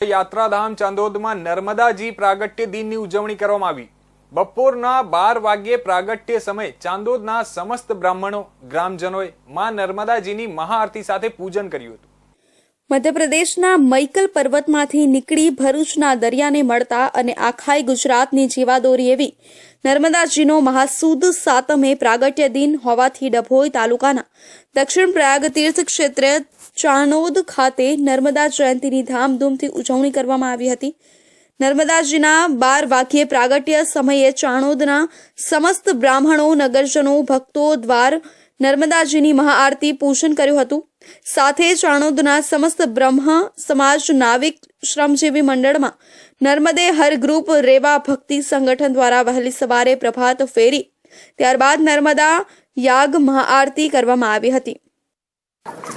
યાત્રાધામ ચાંદોદમાં નર્મદાજી પ્રાગટ્ય દિનની ઉજવણી કરવામાં આવી। બપોરના 12 વાગ્યે પ્રાગટ્ય સમયે ચાંદોદના સમસ્ત બ્રાહ્મણો ગ્રામજનોએ માં નર્મદાજીની મહાઆરતી સાથે પૂજન કર્યું હતું। મધ્યપ્રદેશના મૈકલ પર્વતમાંથી નીકળી ભરૂચના દરિયાને મળતા અને આખાય ગુજરાતની જીવાદોરી એવી નર્મદાજીનો મહાસુદ સાતમે પ્રાગટ્ય દિન હોવાથી ડભોઈ તાલુકાના દક્ષિણ પ્રયાગ તીર્થ ક્ષેત્ર ચાણોદ ખાતે નર્મદા જયંતિની ધામધૂમથી ઉજવણી કરવામાં આવી હતી। નર્મદાજીના 12 વાગ્યે પ્રાગટ્ય સમયે ચાણોદના સમસ્ત બ્રાહ્મણો નગરજનો ભક્તો દ્વારા નર્મદાજીની મહાઆરતી પૂજન કર્યું હતું। સાથે ચાણોદના સમસ્ત બ્રહ્મ સમાજ નાવિક શ્રમજીવી મંડળમાં નર્મદે હર ગ્રુપ રેવા ભક્તિ સંગઠન દ્વારા વહેલી સવારે પ્રભાત ફેરી ત્યારબાદ નર્મદા યાગ મહાઆરતી કરવામાં આવી હતી।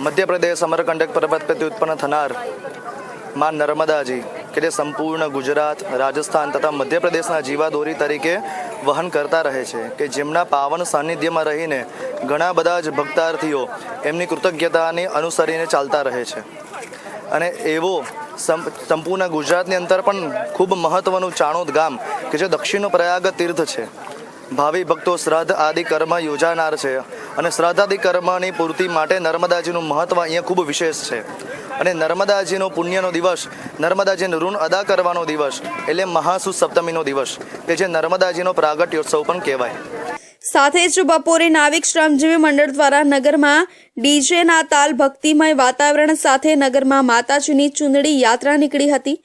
મધ્યપ્રદેશ અમરકંટક પર્વત પરથી ઉત્પન્ન થનાર માં નર્મદાજી કે જે સંપૂર્ણ ગુજરાત, રાજસ્થાન તથા મધ્યપ્રદેશના જીવાદોરી તરીકે વહન કરતા રહે છે કે જેમના પાવન સાનિધ્યમાં રહીને ઘણા બધા જ ભક્તાર્થીઓ એમની કૃતજ્ઞતાને અનુસરીને ચાલતા રહે છે। અને એવો સંપૂર્ણ ગુજરાતની અંદર પણ ખૂબ મહત્ત્વનું ચાણોદ ગામ કે જે દક્ષિણ પ્રયાગ તીર્થ છે। ભાવિ ભક્તો શ્રાદ્ધ આદિ કર્મ યોજાનાર છે અને શ્રાદ્ધાદિ કર્મની પૂર્તિ માટે નર્મદાજીનું મહત્ત્વ અહીંયા ખૂબ વિશેષ છે। અને નર્મદાજીનો પુણ્યનો દિવસ, નર્મદાજીનું ઋણ અદા કરવાનો દિવસ એટલે મહાસુદ સપ્તમીનો દિવસ કે જે નર્મદાજીનો પ્રાગટ્યોત્સવ પણ કહેવાય। સાથે જ બપોરે નાવિક શ્રમજીવી મંડળ દ્વારા નગરમાં ડીજેના તાલ ભક્તિમય વાતાવરણ સાથે નગરમાં માતાજીની ચુંદડી યાત્રા નીકળી હતી।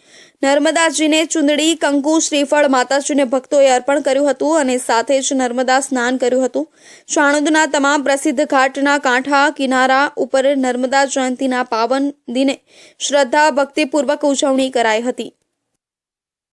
નર્મદાજીને ચુંદડી, કંકુ, શ્રીફળ માતાજીને ભક્તોએ અર્પણ કર્યું હતું અને સાથે જ નર્મદા સ્નાન કર્યું હતું। ચાણોદના તમામ પ્રસિદ્ધ ઘાટના કાંઠા કિનારા ઉપર નર્મદા જયંતિના પાવન દિને શ્રદ્ધા ભક્તિપૂર્વક ઉજવણી કરાઈ હતી।